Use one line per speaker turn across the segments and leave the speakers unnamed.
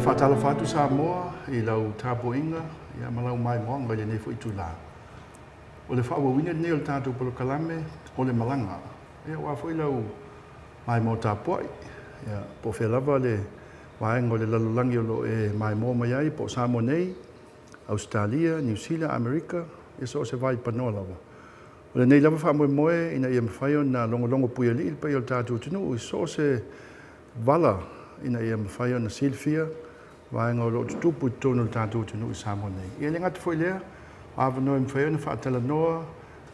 whatala whatu Samoa I lau tāpoinga ia malau mai moanga le nei fo I tūlā. O le whaawawina nei o le tātou polo kalame o le Malanga. Ia wā fo I lau mai mō tāpoi. Ia po whelava le waenga o le lalulangi o lo e mai mō mai ai po Samoa nei, Australia, New Zealand, Amerika. Ia so se vai panoa lava. O le nei lava wha moe ina ia mawhaio na longo puia li il pai o le tātou tunu. I so se vala ina ia mawhaio na Silvia. Waenga o lo tutupu tonu le tātou tunu I Samoa nei. Ia le ngata foi lea, awanoe mawhaio na whaatala noa,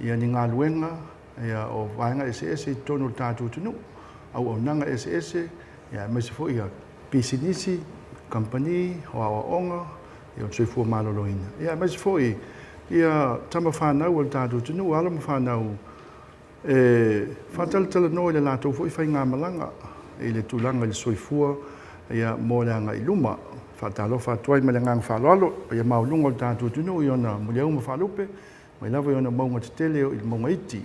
ia ni ngā luenga, ia o waenga SS tonu le tātou tunu. Au nanga SS, ia maise foi ia pisinisi, company, o awa onga, ia o tsoifua maloloina. Ia maise foi ia tama whanau o le tātou tunu, ala ma whanau whātala noa le lātou foi whai ngā malanga, I le tūlanga le soifua, ia mō le anga I luma, whātalo whātuai me le ngang whāloalo, ia maulunga o le tātou tunu, I ona muleau ma whālupe, mai lava I ona maunga te tele o I maunga iti.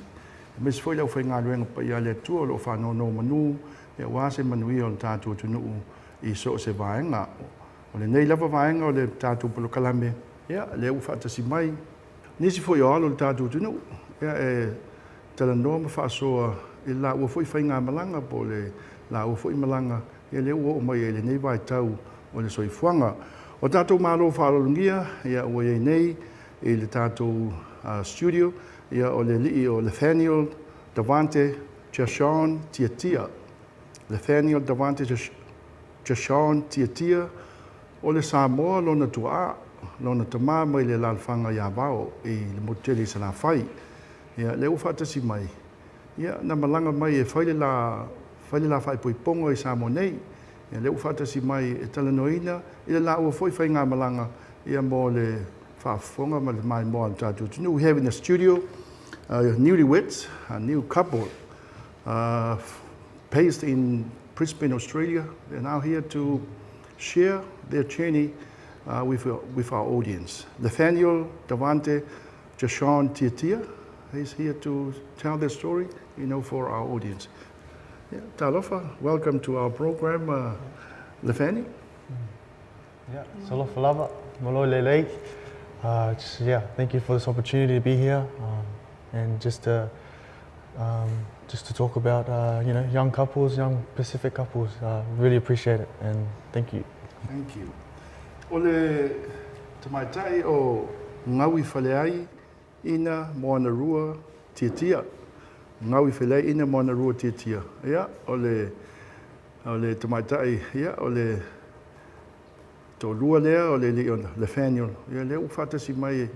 Mes foi lau whai ngā luenga pa ia le tua lo whanau no manu, ia wāse manui o le tātou tunu I so se vaenga. O le nei lava vaenga o le tātou polo kalame, ia le u whātasi mai. Nisi foi o alo le tātou tunu, ia tala noa ma whaasoa I la ua foi whai ngā malanga po le la ua foi malanga, ia le ua o mai le nei vai tau o le soifuanga. O tātou mālo whaalolungia, ia ua iei nei I le tātou studio, ia o le lii o Nathaniel Davante Jashawn Tiatia. Nathaniel Davante Jashawn Tiatia o le Samoa lona tua lona tama mai le lalfanga ia vao I le moteli sa la fai. Ia le u whatasi mai. Ia na malanga mai e whaile la fai poiponga I Samoa nei. Ia le u whatasi mai e talanoina I le la ua foi whai ngā malanga ia mō le whaafonga ma le mai mō al tātou tunu. We have in the studio newlyweds, a new couple based in Brisbane, Australia. They're now here to share their journey with our audience. Nathaniel Davante Jashawn Tiatia is here to tell their story, for our audience. Yeah, talofa, welcome to our program, Nathaniel.
Yeah, talofa lava, malo lelei. Thank you for this opportunity to be here and just to talk about young couples, young Pacific couples. Really appreciate it and thank you.
Thank you. Ole tamaitai o ngawi whaleai ina moana rua tiatia. Ngawi whaleai ina moana rua tiatia. Ia, ole tamaitai, ia, ole to lua lea o le liona, le Nathaniel. Ia le u whatasi mai e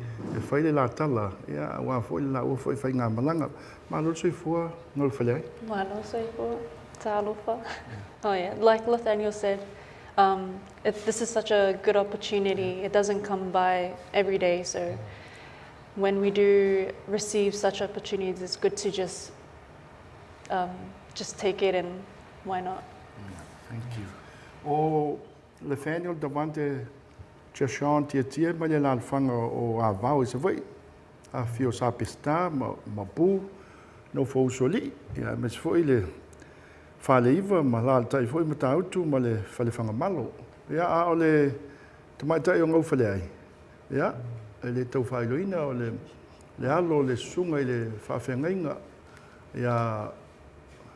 whaile la tala. Ia, wā fwoi la ua fwoi whai ngā malanga. Mālo soifua, ngol whaleai?
Mālo soifua, tālofa. Oh yeah, like Nathaniel said, this is such a good opportunity. It doesn't come by every day, so when we do receive such opportunities, it's good to just take it and why not?
Yeah, thank you. O Nathaniel Davante Jashawn Tiatia mai le lalfanga o a vau I se vai. A fio sa pista ma pu no fo soli. Ia mes foi le fale iva ma la tai foi ma tautu ma le fale fanga malo. Ia a o le tamai tai o ngau fale ai. Ia le tau failoina o le alo le sunga I le whawhengainga. Ia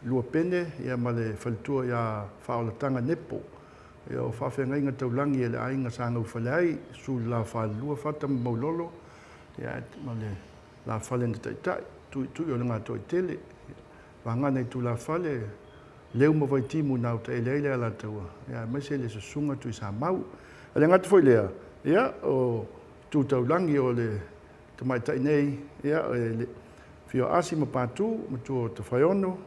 lua pene, ia ma le whalitua ia whaolatanga nepo. Ia o whawhengainga taulangi e le ainga sa ngau fale ai, su la whalua whata maulolo. Ia ma le la whale na taitai, tui o le ngā toi tele. Wangana I tu la whale, leu ma vai timu nau ta eleile ala taua. Ia maise le susunga tui sa mau. Ale ngata foi lea, ia o tu taulangi o le tamaitai nei, ia le fio asi ma pātū, ma tu o te whaiono,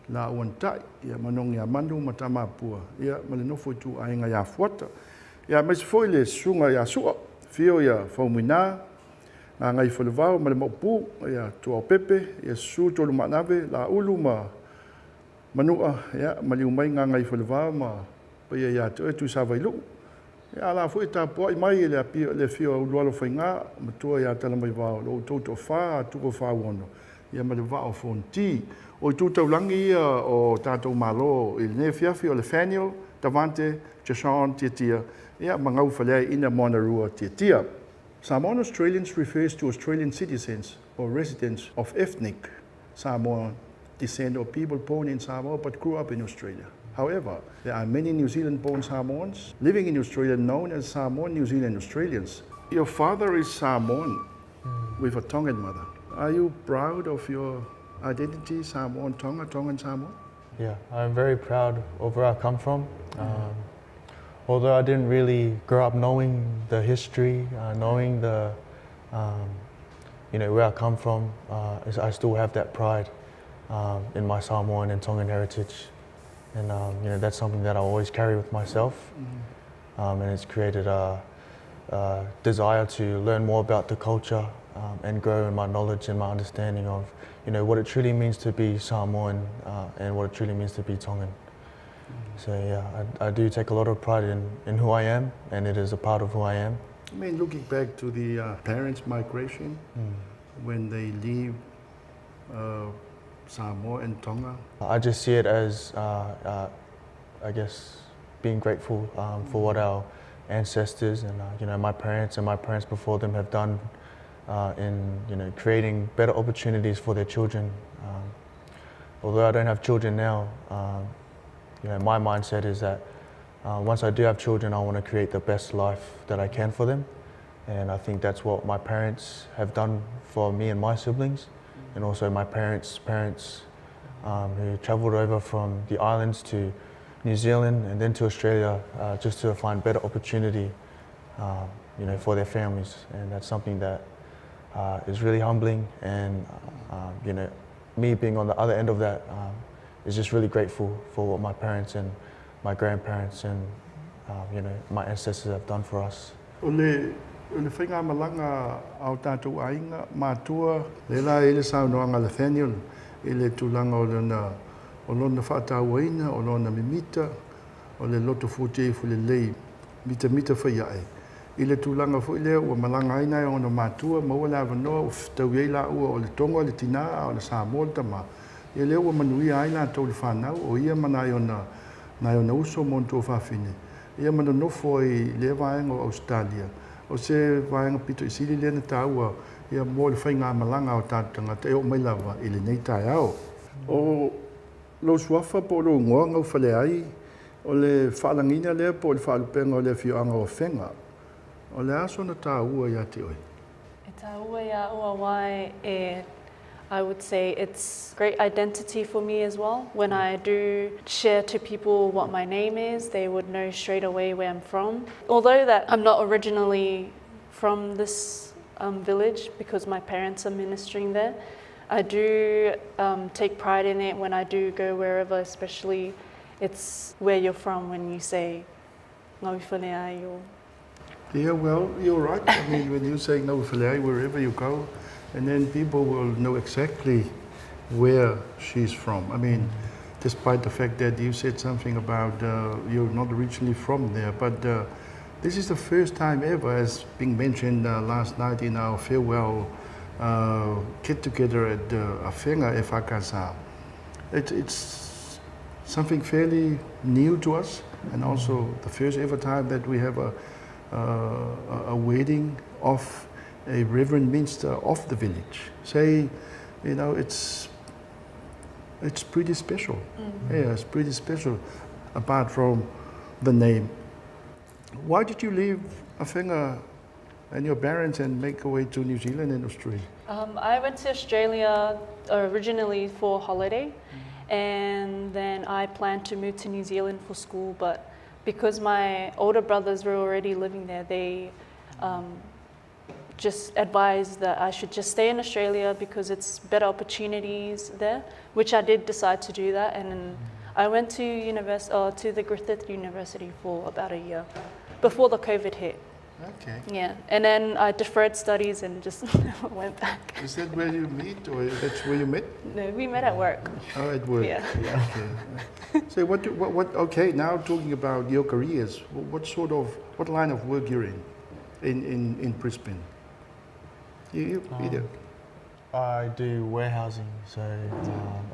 la uantai, ia manongi a manu ma tamapua. Ia ma le nofo I tu ainga ia fuata. Ia maise foi le sunga ia sua, fio ia whaumina, ngā ngai whalewao ma le maupu, ia tua o pepe, ia su tolu manawe, la ulu ma manua, ia ma liu mai ngā ngai whalewao ma paia ia tu e tu sa vailu. Ia la fui ta po I mai le fio ulualo whainga, ma tua ia tala mai wao, lo tauto wha, tuko wha wono. Ia ma le wao fonti. O I tūtaulangi ia o tātou malo I le ne fiafi o le Nathaniel, Davante, Jashawn, Titia, yeah, Mangau Falei, Ina Monarua, Titia. Samoan Australians refers to Australian citizens or residents of ethnic Samoan descent or people born in Samoa but grew up in Australia. However, there are many New Zealand-born Samoans living in Australia known as Samoan New Zealand Australians. Your father is Samoan with a Tongan mother. Are you proud of your identity, Samoan Tonga, Tongan Samoan?
Yeah, I'm very proud of where I come from. Although I didn't really grow up knowing the history, knowing the, where I come from, I still have that pride in my Samoan and Tongan heritage. And that's something that I always carry with myself. And it's created a desire to learn more about the culture and grow in my knowledge and my understanding of what it truly means to be Samoan and what it truly means to be Tongan. So yeah, I do take a lot of pride in who I am, and it is a part of who I am.
I mean, looking back to the parents' migration, when they leave Samoa and Tonga.
I just see it as, I guess, being grateful for what our ancestors and my parents before them have done in creating better opportunities for their children. Although I don't have children now, my mindset is that once I do have children, I want to create the best life that I can for them. And I think that's what my parents have done for me and my siblings, and also my parents' parents who travelled over from the islands to New Zealand and then to Australia just to find better opportunity for their families. And that's something that is really humbling, and me being on the other end of that is just really grateful for what my parents and my grandparents and my ancestors have done for us.
Ole whainga malanga au tātou ainga mātua, leila ele saunoanga Nathaniel, ele tūlanga o lona whaatauaina, o lona mimita, o le loto futi fu le lei, mita whaiae. Ile tūlanga fu lea ua malanga aina o na mātua, maua la wanoa, o tau eila ua o le tonga, o le tina, o le Samoa le tama. Ele ua manuia aina tau le whanau, o ia manai o na uso monto whawhine. Ia mana nofo i le vaenga o Australia. O se vaenga pito i sili lena tāua, ia mo le whainga malanga o tātanga, te o mai lava i le nei tai au. O lo suafa po lo ngoa ngau whale ai, o le whaalangina lea po le whaalupenga o le whioanga o whenga. O le aso na tāua ia te oi.
E tāua ia ua wai I would say it's great identity for me as well. When I do share to people what my name is, they would know straight away where I'm from. Although that I'm not originally from this village because my parents are ministering there, I do take pride in it when I do go wherever, especially it's where you're from when you say Ngāi Whaneai or...
Yeah, well, you're right. I mean, when you say Ngāi Whaneai, wherever you go, and then people will know exactly where she's from. I mean, despite the fact that you said something about you're not originally from there, but this is the first time ever, as being mentioned last night in our farewell get-together at Awhenga e Whakasa. It's something fairly new to us, and also the first ever time that we have a wedding of a reverend minister of the village. Say, it's pretty special. Mm-hmm. Yeah, it's pretty special, apart from the name. Why did you leave Awhenga and your parents and make your way to New Zealand and Australia?
I went to Australia originally for holiday, and then I planned to move to New Zealand for school, but because my older brothers were already living there, they just advised that I should just stay in Australia because it's better opportunities there, which I did decide to do that. And then I went to the Griffith University for about a year before the COVID hit.
Okay.
Yeah, and then I deferred studies and just never went back.
Is that where you meet, or that's where you met?
No, we met at work.
Oh, at work.
Yeah.
Okay. So what? Okay, now talking about your careers, what line of work you're in Brisbane? You do.
I do warehousing, so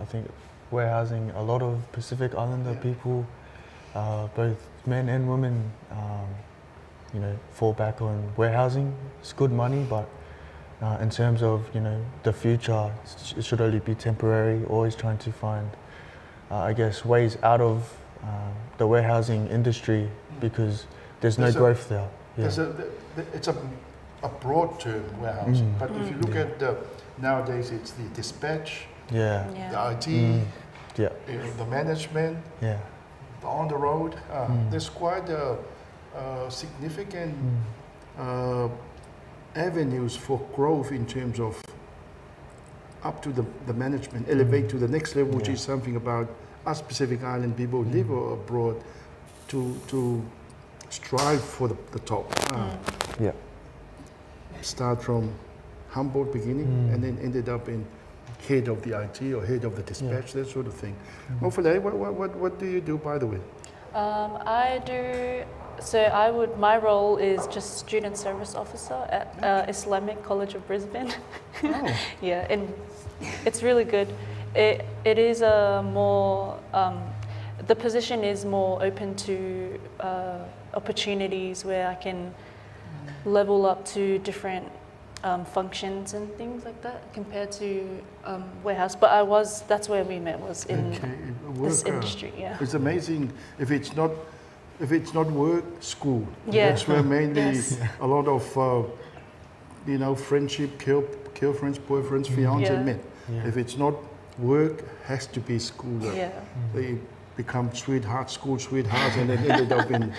I think warehousing a lot of Pacific Islander people both men and women, fall back on warehousing. It's good money, but in terms of the future, it should only be temporary. Always trying to find, ways out of the warehousing industry because there's no growth there. Yeah.
It's a broad term, warehousing, but if you look at nowadays, it's the dispatch, the IT, the management, on the road. There's quite a significant avenues for growth in terms of up to the management, elevate to the next level, which is something about us Pacific Island people who live abroad to strive for the top. Start from humble beginning and then ended up in head of the IT or head of the dispatch, that sort of thing. Hopefully, what do you do, by the way?
I do. So my role is just student service officer at Islamic College of Brisbane. Yeah, and it's really good. It is a more, the position is more open to opportunities where I can level up to different functions and things like that compared to warehouse. But that's where we met, was in this industry. Yeah,
it's amazing if it's not work, school.
Yeah.
That's where mainly a lot of friendship, girlfriends, boyfriends, fiancé met. If it's not work, has to be school. They become school sweethearts, and then ended up in.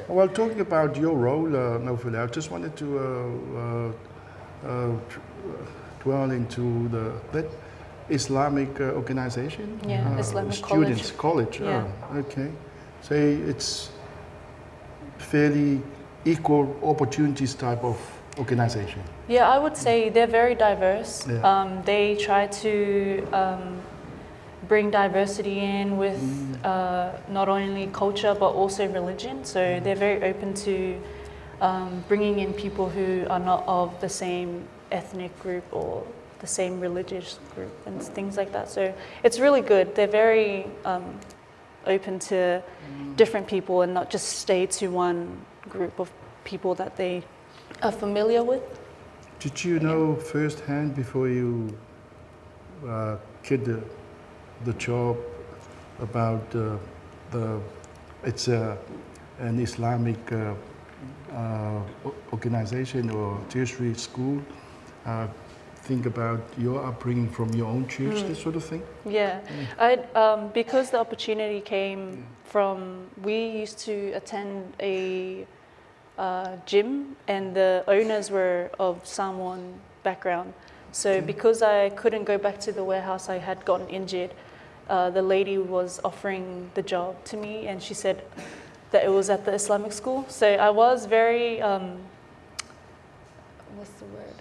Well, talking about your role, Naufal, I just wanted to dwell into that Islamic organization.
Islamic
Students College. Okay. So it's fairly equal opportunities type of organization.
Yeah, I would say they're very diverse. They try to bring diversity in with not only culture but also religion. So they're very open to bringing in people who are not of the same ethnic group or the same religious group and things like that. So it's really good. They're very open to different people and not just stay to one group of people that they are familiar with.
Did you know firsthand before you get the job about it's an Islamic organization or tertiary school? Think about your upbringing from your own church, that sort of thing?
Yeah, because the opportunity came from, we used to attend a gym and the owners were of Samoan background. So because I couldn't go back to the warehouse, I had gotten injured, the lady was offering the job to me and she said that it was at the Islamic school. So I was very, what's the word?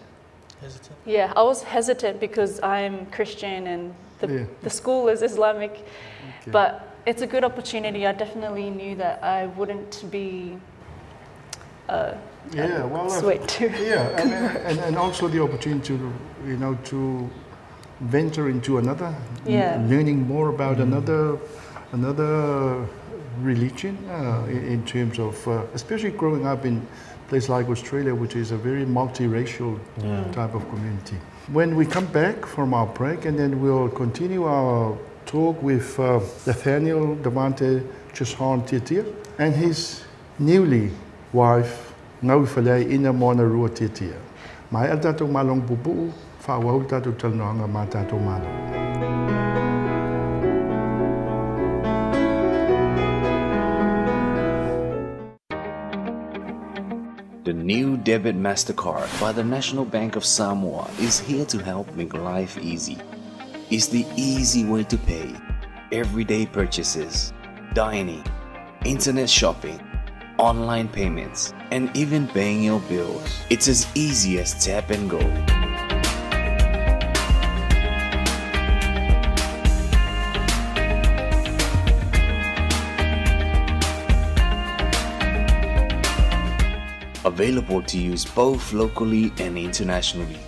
Hesitant?
Yeah, I was hesitant because I'm Christian and the school is Islamic, but it's a good opportunity. I definitely knew that I wouldn't be swayed to.
And also the opportunity to venture into another, learning more about another religion in terms of, especially growing up in place like Australia, which is a very multiracial type of community. When we come back from our break, and then we'll continue our talk with Nathaniel Devante Chishon Tiatia and his newly wife, Naufalei Ina Mona Rua Tiatia. Mai al tatou malong pupu, whawau tatou talanoanga mā tatou malong.
The new debit MasterCard by the National Bank of Samoa is here to help make life easy. It's the easy way to pay everyday purchases, dining, internet shopping, online payments, and even paying your bills. It's as easy as tap and go. Available to use both locally and internationally.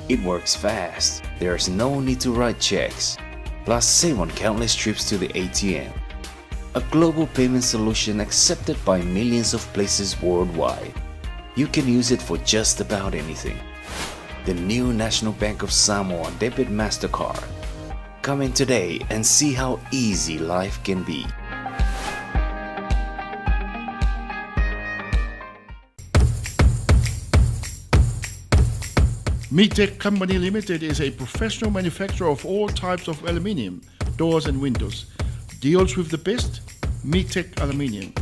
It works fast. There's no need to write checks. Plus, save on countless trips to the ATM. a global payment solution accepted by millions of places worldwide. You can use it for just about anything. The new National Bank of Samoa Debit MasterCard. Come in today and see how easy life can be.
Metech Company Limited is a professional manufacturer of all types of aluminium, doors and windows. Deals with the best? Metech Aluminium.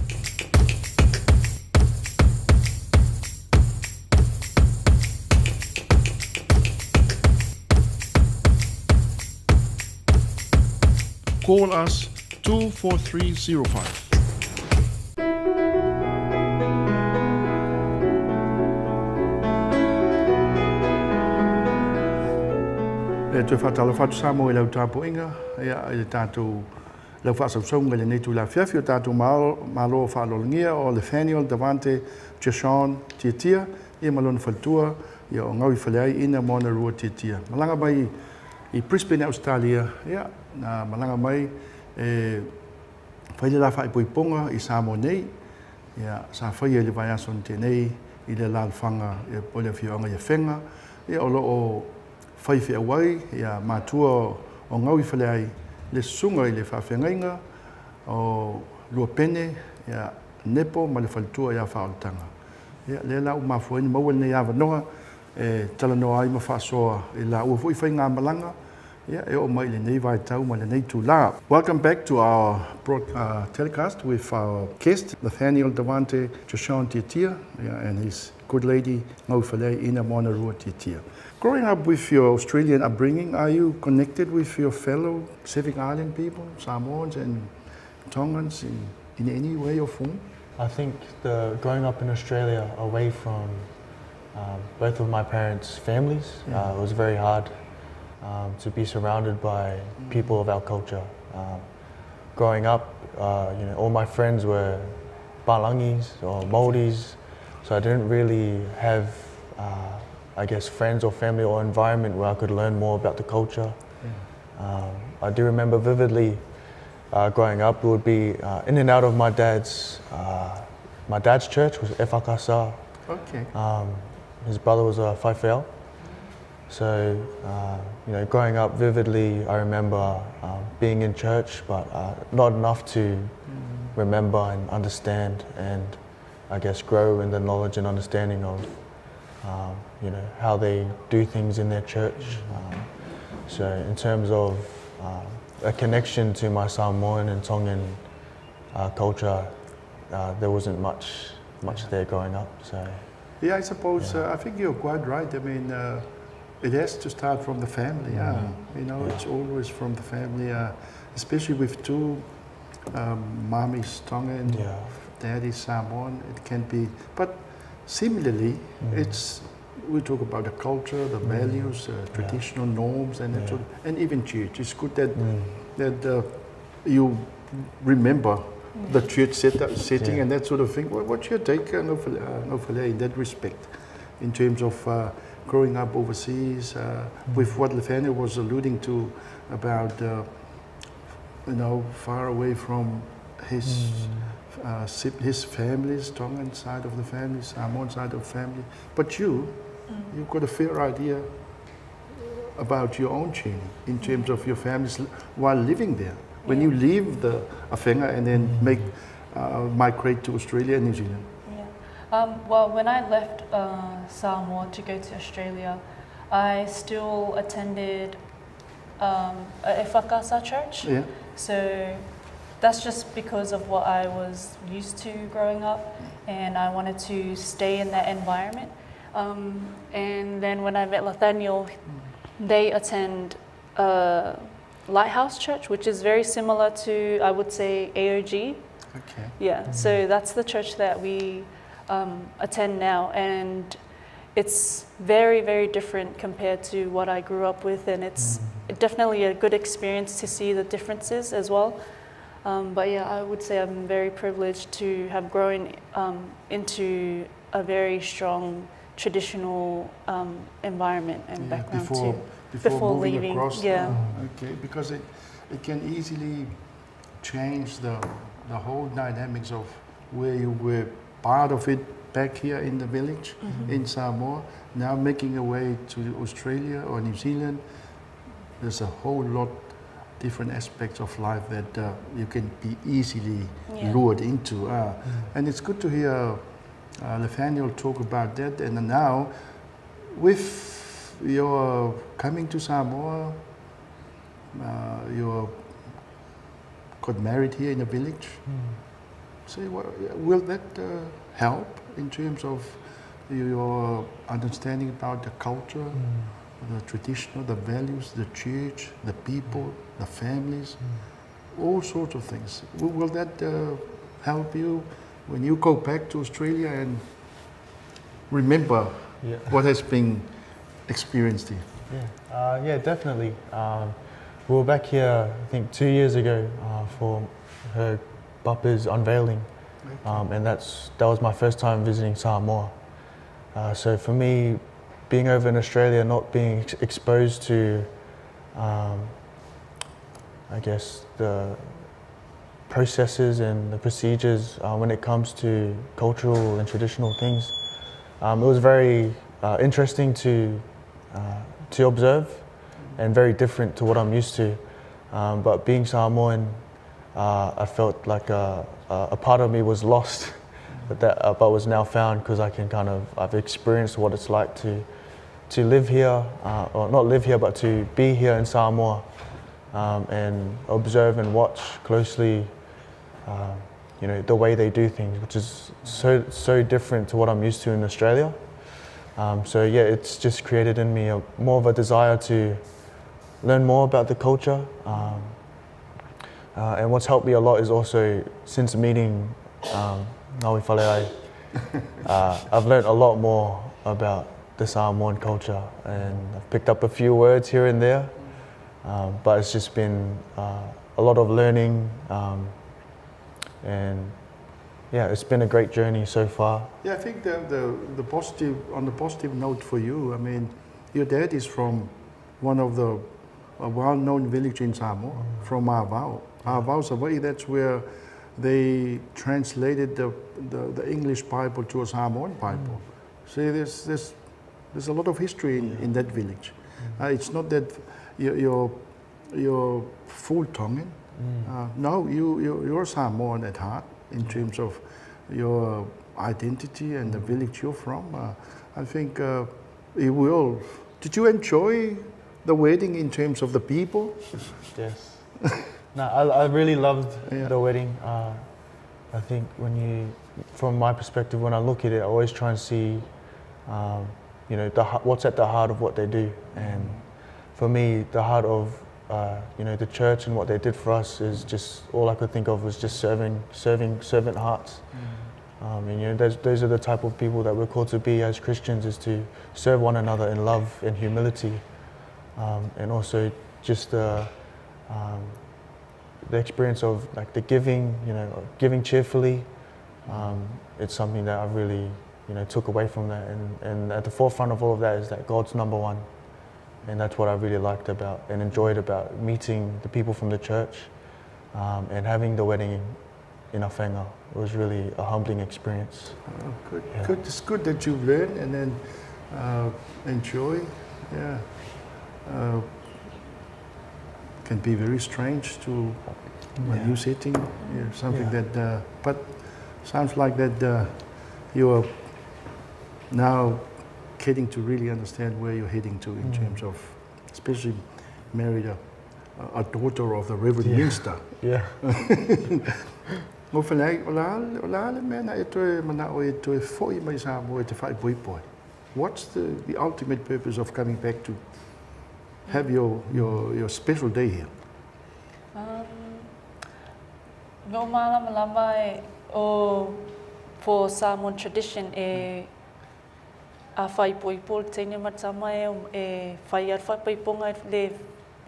Call us 24305. Te whatalo whatu Samoa I lau tāpo inga, I tātou lau whaasausaunga le neitu la whiawhi o tātou malo whaalolngia o Nathaniel, Davante, Jashawn, Tiatia, I malona whaltua, I o ngawi whaleai ina mona rua Tiatia. Malanga mai I Brisbane, Australia, na malanga mai whaile la whai poiponga I Samoa nei, sa whaia le vai ason tenei I le lalwhanga I pole whionga I whenga, o lo o whai whia wai, mātua o ngawi whaleai le sunga I le whawhengainga, o lua pene, nepo ma le whaltua ia whaoltanga. Le lau mafuaini maua nei awa noa, tala noa ai ma whaasoa I la ua fui whai ngā malanga, e o mai le nei vai tau ma le nei tū la. Welcome back to our telecast with our guest, Nathaniel Davante Jashawn Tiatia, and his good lady, Ngau Whalei Ina Mona Rua Tiatia. Growing up with your Australian upbringing, are you connected with your fellow Pacific Island people, Samoans and Tongans in any way or form?
I think growing up in Australia away from both of my parents' families, it was very hard to be surrounded by people of our culture. Growing up, all my friends were Palangis or Māoris, so I didn't really have friends or family or environment where I could learn more about the culture. I do remember vividly growing up, we would be in and out of my dad's church was Efakasa.
Okay.
His brother was a whaiwheo. So, growing up vividly, I remember being in church, but not enough to remember and understand and grow in the knowledge and understanding of how they do things in their church. So in terms of a connection to my Samoan and Tongan culture, there wasn't much there growing up. So
I suppose I think you're quite right. I mean, it has to start from the family. It's always from the family, especially with two mommies Tongan, daddy Samoan. It can be, but similarly, we talk about the culture, the values, traditional norms, and and even church. It's good that you remember the church setting and that sort of thing. What's your take, Nofale, in that respect, in terms of growing up overseas, with what Nathaniel was alluding to about, far away from his family's Tongan side of the family, Samoan side of the family, but you've got a fair idea about your own journey in terms of your families while living there. When you leave the Awhenga and then migrate to Australia and New Zealand.
Well, when I left Samoa to go to Australia, I still attended a Whakasa church. So that's just because of what I was used to growing up, and I wanted to stay in that environment. And then when I met Nathaniel, they attend a Lighthouse Church, which is very similar to, I would say, AOG. Okay. So that's the church that we attend now, and it's very, very different compared to what I grew up with, and it's definitely a good experience to see the differences as well. But I would say I'm very privileged to have grown into a very strong traditional environment and background
before moving
leaving.
Across. Okay, because it can easily changed the whole dynamics of where you were part of it back here in the village in Samoa, now making a way to Australia or New Zealand. There's a whole lot different aspects of life that you can be easily lured into. And it's good to hear Nathaniel talk about that. And now, with your coming to Samoa, you got married here in a village. So will that help in terms of your understanding about the culture, the traditional, the values, the church, the people, the families, all sorts of things? Will that help you when you go back to Australia and remember what has been experienced here?
Yeah, definitely. We were back here, I think, 2 years ago for her Papa's unveiling, and that was my first time visiting Samoa. So for me, being over in Australia, not being exposed to, I guess, the processes and the procedures when it comes to cultural and traditional things, it was very interesting to observe and very different to what I'm used to. But being Samoan, I felt like a part of me was lost, but was now found because I've experienced what it's like to live here, or not live here, but to be here in Samoa, and observe and watch closely, the way they do things, which is so different to what I'm used to in Australia. So yeah, it's just created in me more of a desire to learn more about the culture. And what's helped me a lot is also, since meeting Ngawi Whaleai, I've learned a lot more about the Samoan culture, and I've picked up a few words here and there, but it's just been a lot of learning, and yeah, it's been a great journey so far.
Yeah, I think the positive, on the positive note for you, I mean, your dad is from one of the well-known village in Samoa, from Avao. Avao Savai, that's where they translated the English Bible to a Samoan Bible. So there's a lot of history in that village. It's not that you're full Tongan. No, you're Samoan at heart in terms of your identity and the village you're from. I think it will. Did you enjoy the wedding in terms of the people?
Yes. No, I really loved the wedding. I think from my perspective, when I look at it, I always try and see, what's at the heart of what they do. And for me, the heart of, the church and what they did for us is just, all I could think of was just serving servant hearts. And those are the type of people that we're called to be as Christians, is to serve one another in love and humility. And also just the experience of like the giving cheerfully. It's something that I really took away from that, and at the forefront of all of that is that God's number one, and that's what I really liked about and enjoyed about meeting the people from the church, and having the wedding in Awhenga. It was really a humbling experience.
Oh, good. Yeah. Good. It's good that you've learned and then enjoy. Yeah. Can be very strange to a new setting, something that, but sounds like that you are now getting to really understand where you're heading to in terms of, especially married a daughter of the Reverend Minister.
Yeah.
What's the ultimate purpose of coming back to have your special day here?
For Samoan tradition, a whai poipol teine matama whai ar whai poiponga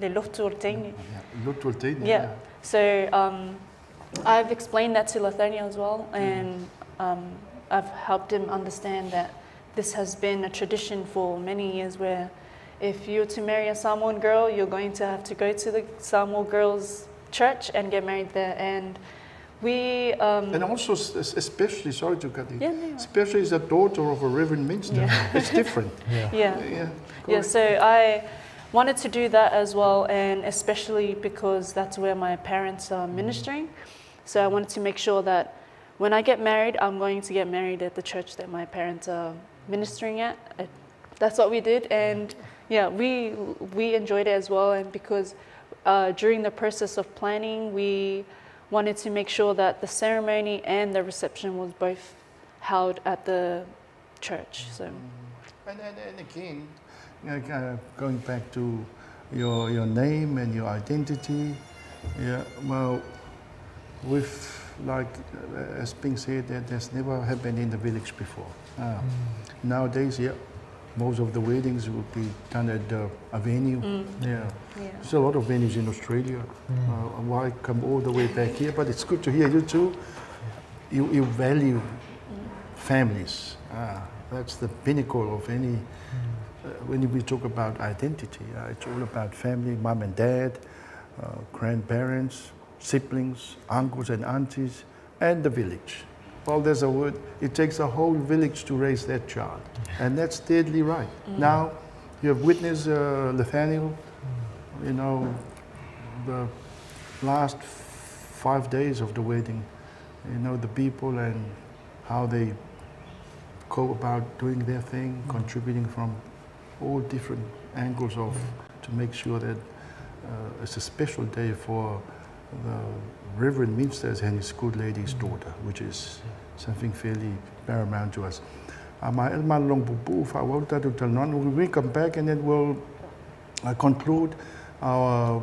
le lotu teine.
Lotu teine.
Yeah. So I've explained that to Nathaniel as well, and I've helped him understand that this has been a tradition for many years, where if you're to marry a Samoan girl, you're going to have to go to the Samoan girl's church and get married there. And we
And also, especially, sorry to cut you,
Yeah, no.
especially as a daughter of a Reverend Minster, it's different.
Yeah, so I wanted to do that as well, and especially because that's where my parents are ministering. So I wanted to make sure that when I get married, I'm going to get married at the church that my parents are ministering at. That's what we did, and yeah, we enjoyed it as well. And because during the process of planning, we wanted to make sure that the ceremony and the reception was both held at the church. So.
And again, going back to your name and your identity, yeah, well, with like as being said, that has never happened in the village before. Nowadays, yeah, most of the weddings will be done at a venue. There's a lot of venues in Australia. Why come all the way back here? But it's good to hear you too. You value families. That's the pinnacle of any. When we talk about identity, it's all about family, mom and dad, grandparents, siblings, uncles and aunties, and the village. Well, there's a word, it takes a whole village to raise that child. And that's deadly right. Now, you have witnessed Nathaniel, you know, the last 5 days of the wedding, you know, the people and how they go about doing their thing, contributing from all different angles of, to make sure that it's a special day for the Reverend Minsters and his good lady's daughter, which is something fairly paramount to us. We'll come back and then we'll conclude our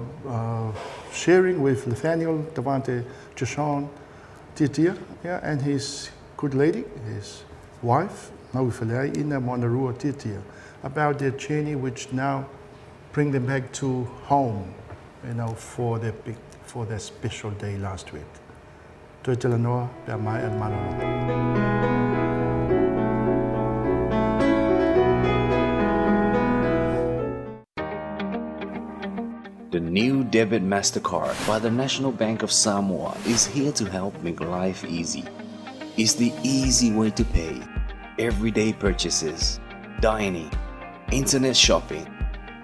sharing with Nathaniel Davante Chashon Titia, and his good lady, his wife, Mawifalai Ina Monarua Titia, about their journey which now bring them back to home, you know, for their special day last week. Toi te lanoa, pia mai and malolo.
The new debit MasterCard by the National Bank of Samoa is here to help make life easy. It's the easy way to pay everyday purchases, dining, internet shopping,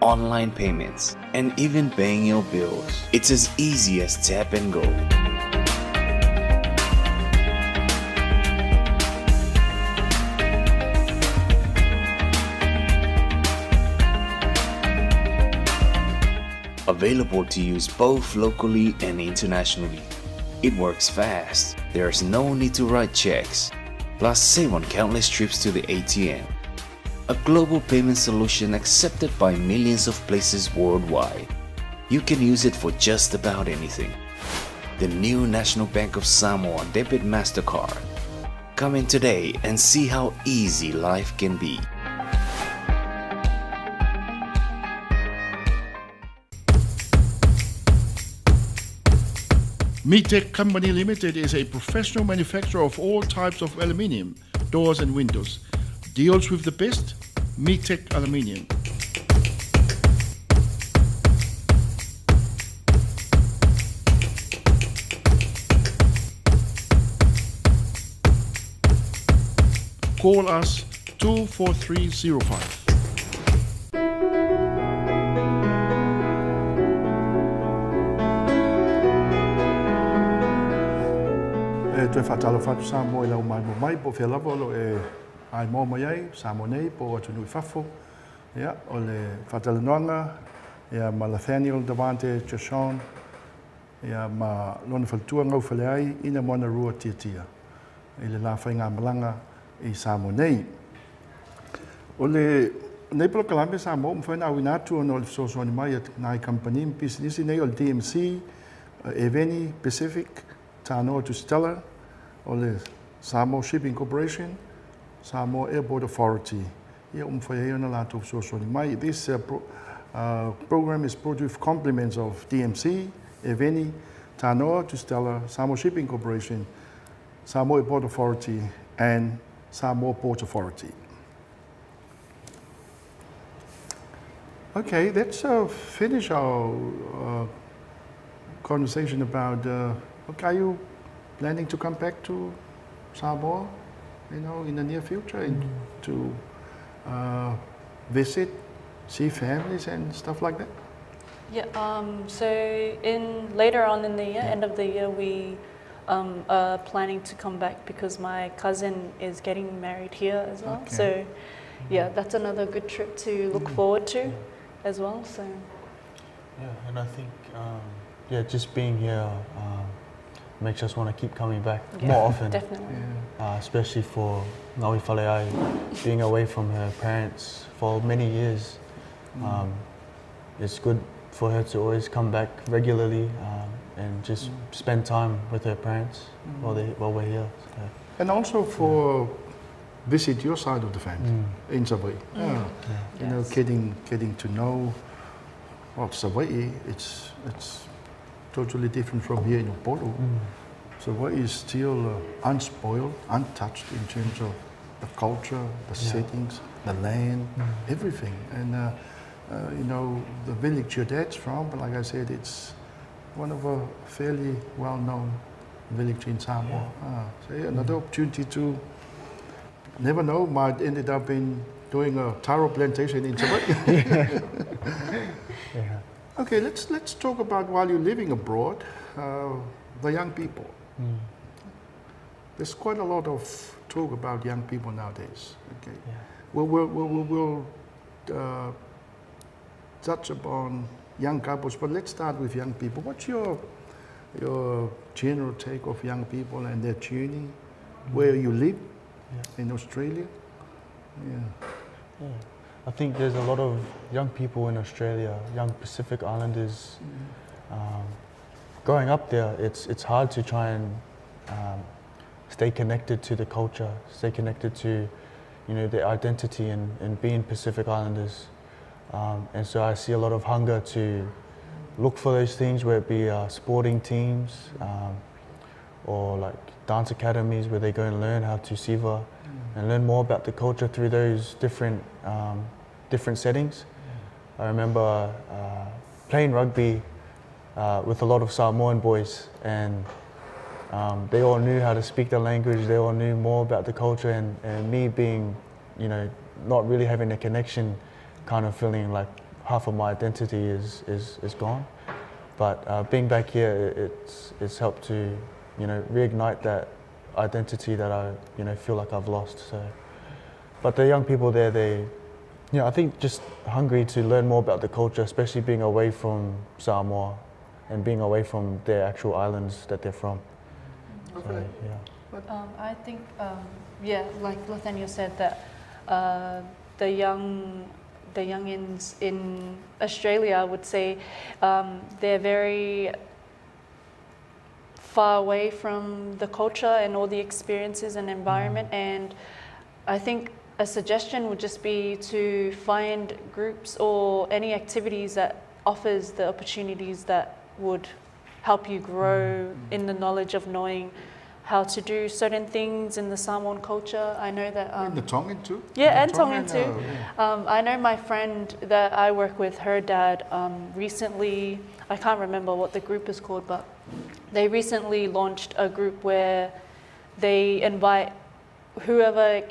online payments, and even paying your bills. It's as easy as tap and go. Available to use both locally and internationally. It works fast. There's no need to write checks. Plus, save on countless trips to the ATM. A global payment solution accepted by millions of places worldwide. You can use it for just about anything. The new National Bank of Samoa Debit MasterCard. Come in today and see how easy life can be.
Meatech Company Limited is a professional manufacturer of all types of aluminium, doors and windows. Deals with the best, Meatech Aluminium. Call us 24305. Toi whatalo whatu sa mo lau mai mo mai po whia lava lo ai mō mai ai, sa mo nei po atu nui whafo. Ia, o le whatalanoanga, ia ma Nathaniel Davante Chashon, ia ma lona whaltua ngau whale ai, ina mona rua tia tia. I le la whainga malanga i sa mo nei. O le nei polo kalambe sa mo, mwhaina au inatu o no le fsosoni mai at nai company business nei o le DMC, Eveni Pacific, Tanoa to Stella, o le Samoa Shipping Corporation, Samoa Airport Authority. Ia umwhai na lato fsosoni mai. This program is brought with compliments of DMC, Eveni, Tanoa to Stella, Samoa Shipping Corporation, Samoa Airport Authority, and Samoa Port Authority. Okay, let's finish our conversation about, okay, are you planning to come back to Samoa, in the near future, and to visit, see families and stuff like that?
Yeah, so later on in the year, end of the year, we are planning to come back because my cousin is getting married here as well.
Okay.
So yeah, that's another good trip to look forward to as well. So
Yeah, and I think just being here makes us want to keep coming back more often.
definitely.
Especially for Ngawi Whaleai, being away from her parents for many years. It's good for her to always come back regularly and just spend time with her parents while we're here. So.
And also for visit your side of the family in Savoy.
Yes.
Getting to know, well, Savoy, it's totally different from here in Upolu. Savoy is still unspoiled, untouched in terms of the culture, the settings, the land, everything. And the village your dad's from, but like I said, it's one of a fairly well-known village in Samoa. So another opportunity to, never know, might ended up in doing a taro plantation in Savoy. Okay, let's talk about, while you're living abroad, the young people. There's quite a lot of talk about young people nowadays. Okay, we'll touch upon young couples, but let's start with young people. What's your general take of young people and their journey, where you live in Australia?
I think there's a lot of young people in Australia, young Pacific Islanders. Growing up there, it's hard to try and stay connected to the culture, stay connected to their identity and being Pacific Islanders. And so I see a lot of hunger to look for those things, whether it be sporting teams or like dance academies where they go and learn how to siva and learn more about the culture through those different settings. I remember playing rugby with a lot of Samoan boys, and they all knew how to speak the language, they all knew more about the culture, and me being, not really having a connection, kind of feeling like half of my identity is gone. But being back here, it's helped to, reignite that identity that I, feel like I've lost. So, but the young people there, I think just hungry to learn more about the culture, especially being away from Samoa and being away from their actual islands that they're from.
Okay.
So,
I think, like Nathaniel said, that the youngins in Australia, I would say, they're very far away from the culture and all the experiences and environment. And I think a suggestion would just be to find groups or any activities that offers the opportunities that would help you grow in the knowledge of knowing how to do certain things in the Samoan culture. I know that...
in the Tongan too?
Yeah, and Tongan too. I know my friend that I work with, her dad, recently, I can't remember what the group is called, but they recently launched a group where they invite whoever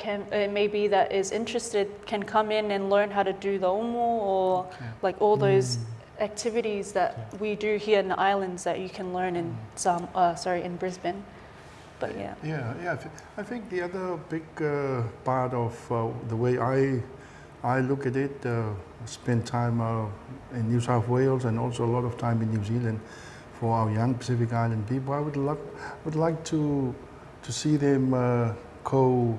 maybe that is interested can come in and learn how to do the omu or like all those activities that we do here in the islands that you can learn in in Brisbane. But I think the other big part of the way I look at it, spend time in New South Wales and also a lot of time in New Zealand for our young Pacific Island people. I would like to see them go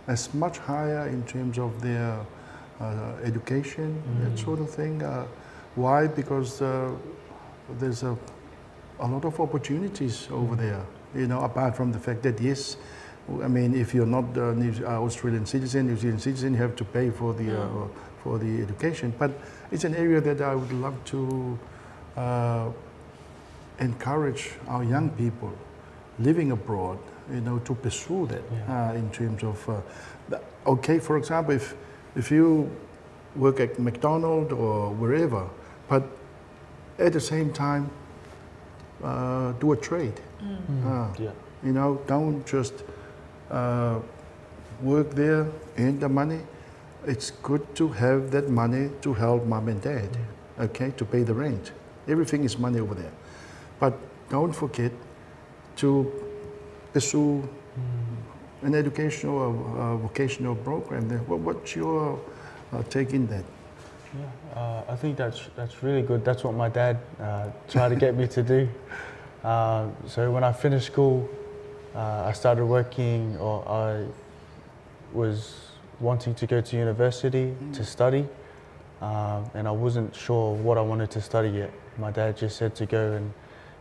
as much higher in terms of their education, that sort of thing. Why? Because there's a lot of opportunities over there. Apart from the fact that, yes, I mean, if you're not Australian citizen, New Zealand citizen, you have to pay for the education. But it's an area that I would love to encourage our young people living abroad, to pursue that in terms of, for example, if you work at McDonald's or wherever, but at the same time
do a trade.
Yeah.
You know, don't just work there, earn the money. It's good to have that money to help mom and dad, okay, to pay the rent. Everything is money over there. But don't forget to pursue an educational or vocational program. What's your take in that?
Yeah, I think that's really good. That's what my dad tried to get me to do. So when I finished school, I started working, or I was wanting to go to university to study, and I wasn't sure what I wanted to study yet. My dad just said to go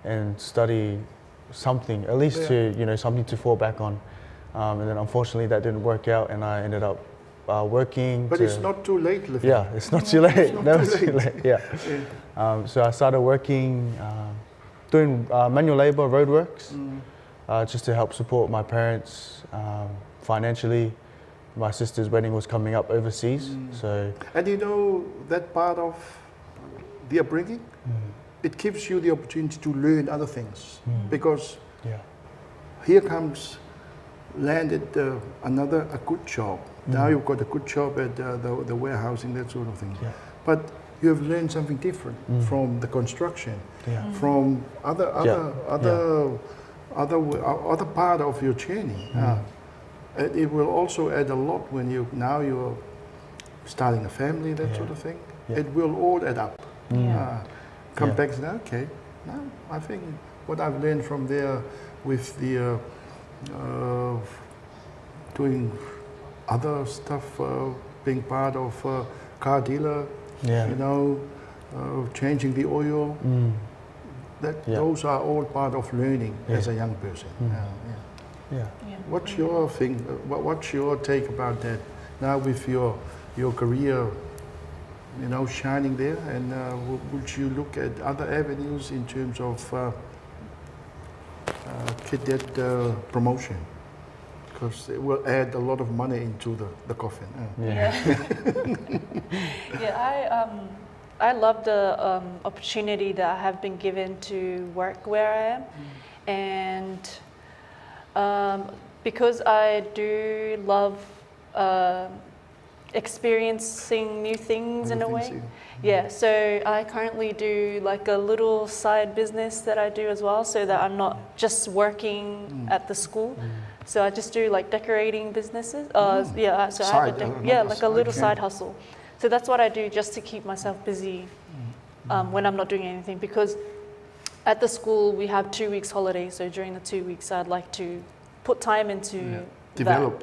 and study something, at least to something to fall back on. And then unfortunately that didn't work out, and I ended up working.
But it's not too late, Lefty.
Yeah, it's not too late.
It's not
Never
too
too late. Yeah. So I started working, doing manual labor, roadworks, just to help support my parents financially. My sister's wedding was coming up overseas, so.
And you know that part of the upbringing, it gives you the opportunity to learn other things, because here comes landed a good job. Now you've got a good job at the warehousing, that sort of thing.
Yeah.
But you have learned something different from the construction, from other part of your journey. It will also add a lot when you're starting a family, that sort of thing.
Yeah.
It will all add up. Come
Yeah.
back and say, okay, now I think what I've learned from there with the doing other stuff, being part of a car dealer, you know, changing the oil, those are all part of learning as a young person.
Yeah.
What's your thing? What's your take about that? Now with your career, you know, shining there, and would you look at other avenues in terms of cadet promotion? Because it will add a lot of money into the coffin.
I love the opportunity that I have been given to work where I am, and because I do love experiencing new things in a way. Yeah, so I currently do like a little side business that I do as well, so that I'm not just working at the school. So I just do like decorating businesses. So I have like a little side hustle. So that's what I do just to keep myself busy when I'm not doing anything, because at the school we have 2 weeks holiday. So during the 2 weeks, I'd like to put time into develop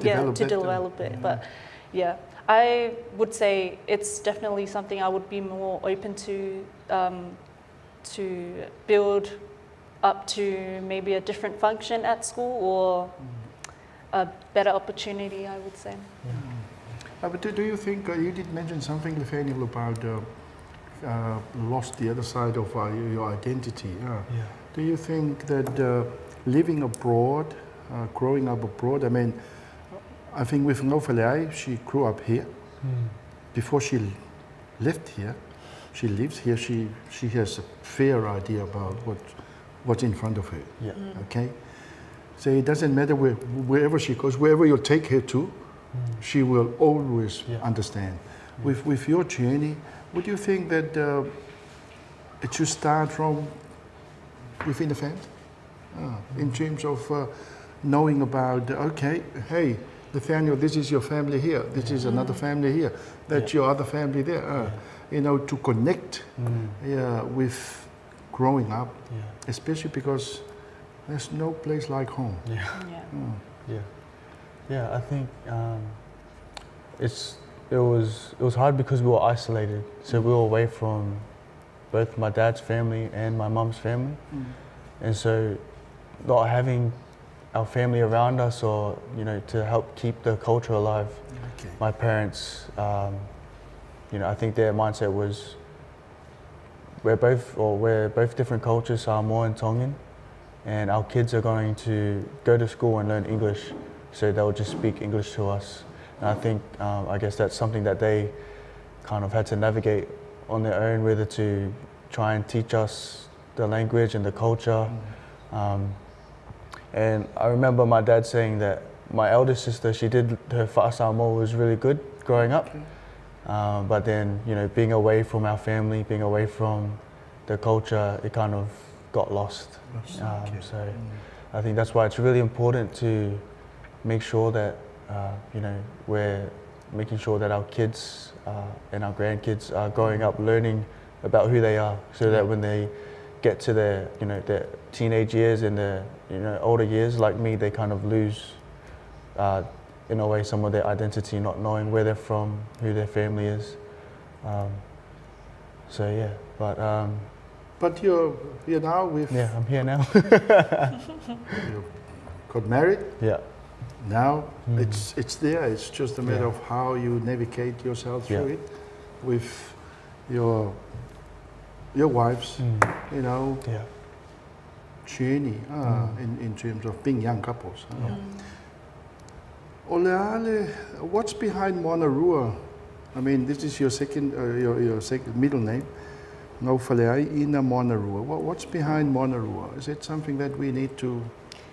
it. But yeah, I would say it's definitely something I would be more open to build up to maybe a different function at school, or a better opportunity, I would say.
But do you think, you did mention something, Nathaniel, about lost the other side of your identity. Do you think that living abroad, growing up abroad, I mean, I think with Novalai, she grew up here. Before she left here, she lives here, she has a fair idea about what's in front of her. Okay? So it doesn't matter wherever she goes, wherever you take her to, she will always understand. With your journey, would you think that it should start from within the family? In terms of knowing about, okay, hey, Nathaniel, this is your family here, this is another family here, that's your other family there. You know, to connect with growing up, especially because there's no place like home.
I think it was hard because we were isolated. So we were away from both my dad's family and my mum's family, and so not having our family around us, or to help keep the culture alive. My parents, I think their mindset was we're both different cultures, Samoan and Tongan, and our kids are going to go to school and learn English, so they'll just speak English to us. And I think, I guess that's something that they kind of had to navigate on their own, whether to try and teach us the language and the culture. And I remember my dad saying that my eldest sister, she did her Whaasamoa was really good growing up. But then, you know, being away from our family, being away from the culture, it kind of got lost. So I think that's why it's really important to make sure that, you know, we're making sure that our kids and our grandkids are growing up learning about who they are, so that when they get to their, you know, their teenage years and their, you know, older years like me, they kind of lose, in a way, some of their identity, not knowing where they're from, who their family is. So yeah,
But you're here now with...
yeah, I'm here now.
You got married.
Yeah.
Now it's there. It's just a matter
Yeah.
of how you navigate yourself through
Yeah.
it with your wife's, you know,
Yeah.
journey in terms of being young couples. Oleale, what's behind Monarua? I mean, this is your second, your second middle name. No Faleai Ina Monarua. What's behind Monarua? Is it something that we need to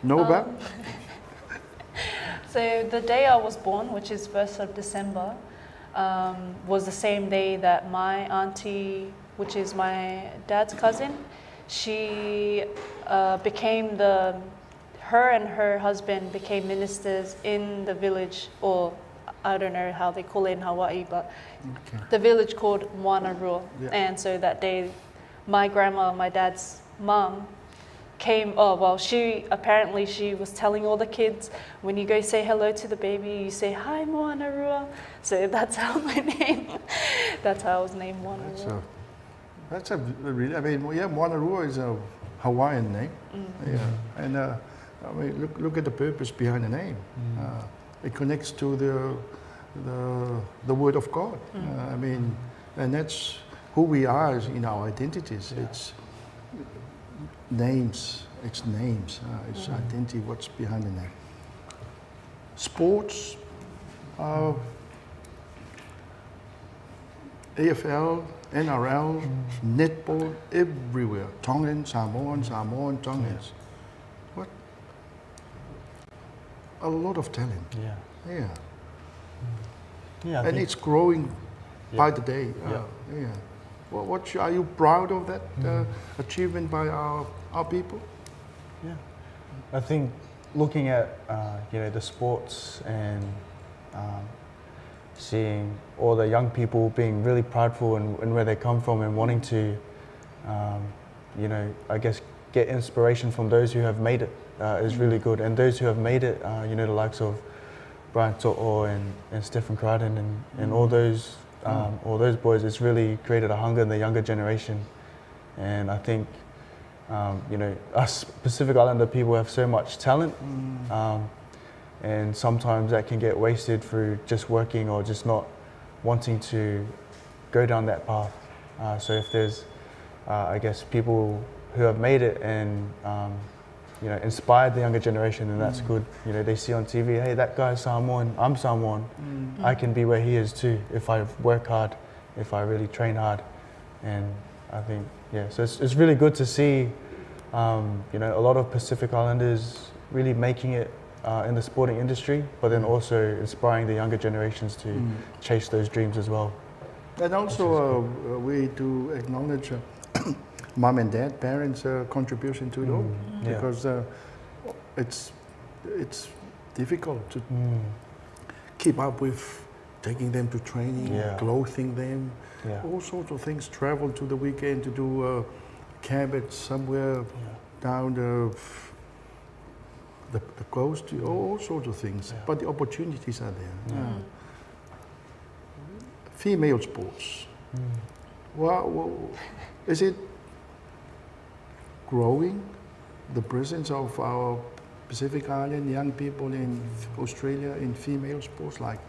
know about?
So the day I was born, which is 1st of December, was the same day that my auntie, which is my dad's cousin, she became her and her husband became ministers in the village, or I don't know how they call it in Hawaii, but the village called Moanarua.
Yeah.
And so that day, my grandma, my dad's mum, came, she was telling all the kids, when you go say hello to the baby, you say, "Hi, Moanarua." So that's how that's how I was named Moanarua.
That's a really, I mean, yeah, Monarua is a Hawaiian name. Yeah, and I mean, look at the purpose behind the name. It connects to the Word of God. I mean, and that's who we are in our identities. It's names. It's names. It's identity. What's behind the name? Sports. AFL, NRL, netball, everywhere. Tongan, Samoan, Tongans. What? A lot of talent.
Yeah.
Yeah.
Yeah. I
And
think-
it's growing by the day.
Yeah.
Yeah. What are you proud of that achievement by our people?
Yeah, I think looking at you know, the sports and seeing all the young people being really prideful in where they come from and wanting to, you know, I guess get inspiration from those who have made it is really good. And those who have made it, you know, the likes of Brian To'o and Stephen Crichton and all those boys, it's really created a hunger in the younger generation. And I think, you know, us Pacific Islander people have so much talent, and sometimes that can get wasted through just working or just not wanting to go down that path. So if there's, I guess, people who have made it and you know, inspired the younger generation, then that's good. You know, they see on TV, hey, that guy's Samoan, I'm Samoan. I can be where he is too if I work hard, if I really train hard. And I think, yeah, so it's really good to see, you know, a lot of Pacific Islanders really making it in the sporting industry, but then also inspiring the younger generations to chase those dreams as well.
And also we do acknowledge mom and dad, parents' contribution to it all,
Yeah.
because it's difficult to keep up with taking them to training,
Yeah.
clothing them,
Yeah.
all sorts of things. Travel to the weekend to do camp at somewhere down the coast, all sorts of things.
Yeah.
But the opportunities are there. Female sports. Well, is it growing, the presence of our Pacific Island young people in Australia in female sports like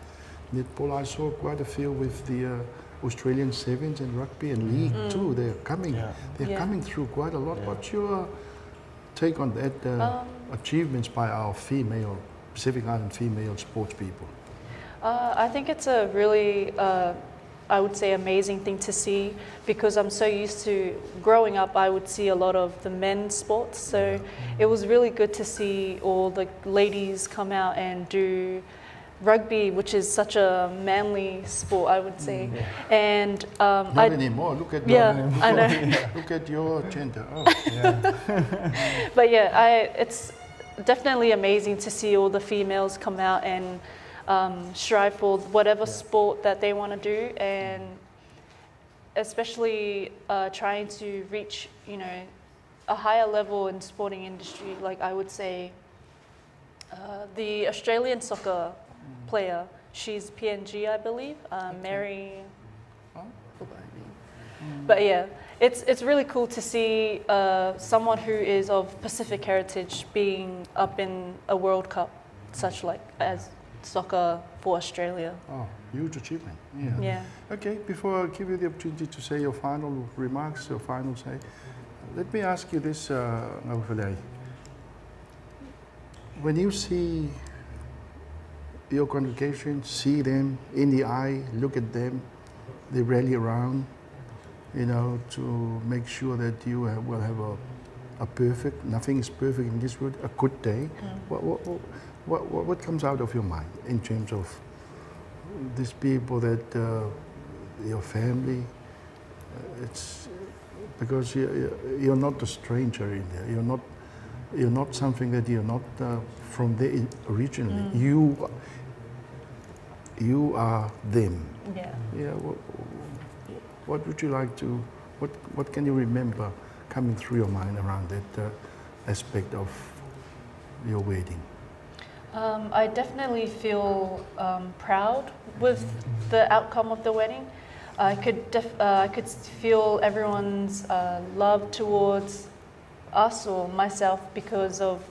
netball? I saw quite a few with the Australian Sevens and rugby and league too. They're coming.
Yeah.
They're coming through quite a lot.
Yeah.
What's your take on that achievements by our female Pacific Island female sports people?
I think it's a really I would say, amazing thing to see, because I'm so used to growing up, I would see a lot of the men's sports. So it was really good to see all the ladies come out and do rugby, which is such a manly sport, I would say. And
Not anymore. Look at
I know.
Look at your gender. Oh.
But yeah, it's definitely amazing to see all the females come out and strive for whatever sport that they want to do, and especially trying to reach, you know, a higher level in sporting industry. Like I would say, the Australian soccer player, she's PNG, I believe, Mary. But yeah, it's really cool to see someone who is of Pacific heritage being up in a World Cup, such like as soccer for Australia.
Oh, huge achievement.
Yeah.
Okay, before I give you the opportunity to say your final remarks, your final say, let me ask you this, Ngauwhelai. When you see your congregation, see them in the eye, look at them, they rally around, you know, to make sure that you will have a perfect, nothing is perfect in this world, a good day. What comes out of your mind in terms of these people that your family? It's because you're not a stranger in there. You're not something that you're not from there originally. You are them.
Yeah.
Yeah. What would you like to? What can you remember coming through your mind around that aspect of your wedding?
I definitely feel proud with the outcome of the wedding. I could feel everyone's love towards us or myself because of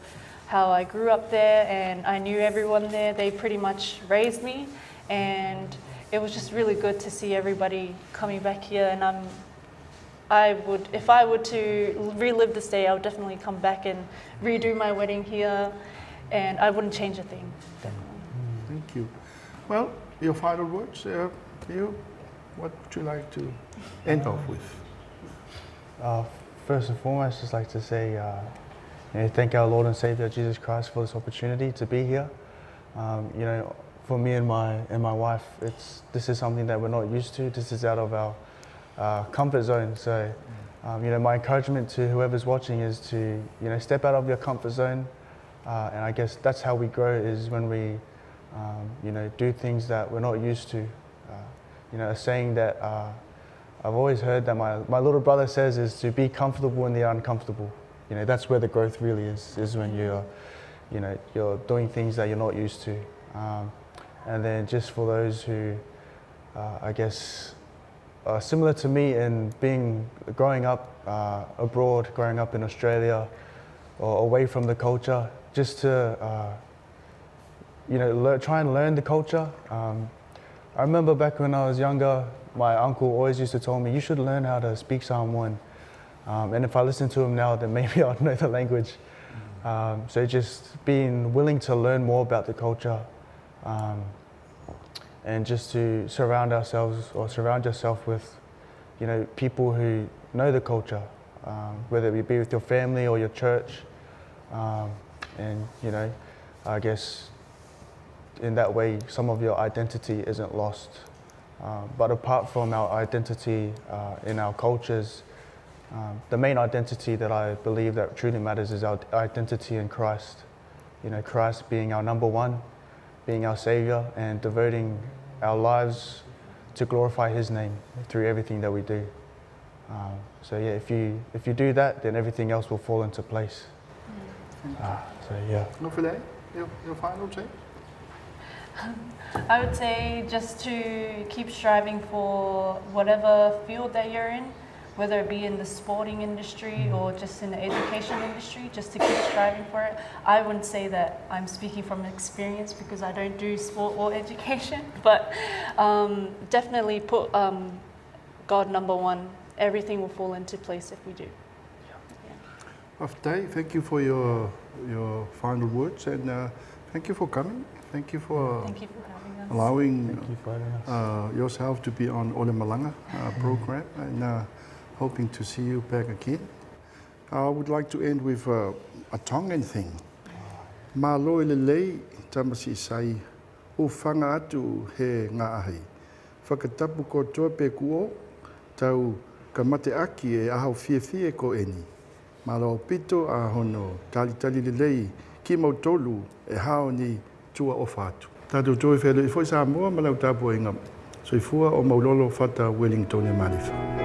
how I grew up there, and I knew everyone there. They pretty much raised me, and it was just really good to see everybody coming back here. And if I were to relive this day, I would definitely come back and redo my wedding here. And I wouldn't change a thing, definitely.
Thank you. Well, your final words, what would you like to end off with?
First and foremost, just like to say, thank our Lord and Savior Jesus Christ for this opportunity to be here. For me and my wife, this is something that we're not used to. This is out of our comfort zone. So, my encouragement to whoever's watching is to, step out of your comfort zone. And I guess that's how we grow, is when we, do things that we're not used to. A saying that I've always heard that my little brother says is to be comfortable in the uncomfortable. That's where the growth really is when you're doing things that you're not used to. And then just for those who, I guess, are similar to me in growing up abroad, growing up in Australia, or away from the culture, just to try and learn the culture. I remember back when I was younger, my uncle always used to tell me, you should learn how to speak Samoan. And if I listen to him now, then maybe I'd know the language. So just being willing to learn more about the culture, and just to surround yourself with, people who know the culture, whether it be with your family or your church. And I guess in that way, some of your identity isn't lost. But apart from our identity in our cultures, the main identity that I believe that truly matters is our identity in Christ. Christ being our number one, being our Savior, and devoting our lives to glorify His name through everything that we do. So yeah, if you do that, then everything else will fall into place.
Ngauwhelai, your final say?
I would say just to keep striving for whatever field that you're in, whether it be in the sporting industry or just in the education industry, just to keep striving for it. I wouldn't say that I'm speaking from experience because I don't do sport or education, but definitely put God number one. Everything will fall into place if we do.
Aftai, thank you for your final words, and thank you for coming. Thank you for
having us.
allowing
Thank you for having us.
yourself to be on Ole Malanga program, and hoping to see you back again. I would like to end with a Tongan thing. Malo ele lei tamasi sai o whanga atu he ngā ahi. Whakatapu kotoa pe kuo tau ka mate aki e ahau fie ko eni. Malo pito a hono tali lei ki mautolu e hao ni tua o whātu. Tātou toi whelo i fwoi Samoa malau tāpua inga. Soifua o maulolo whata Wellington e Manifa.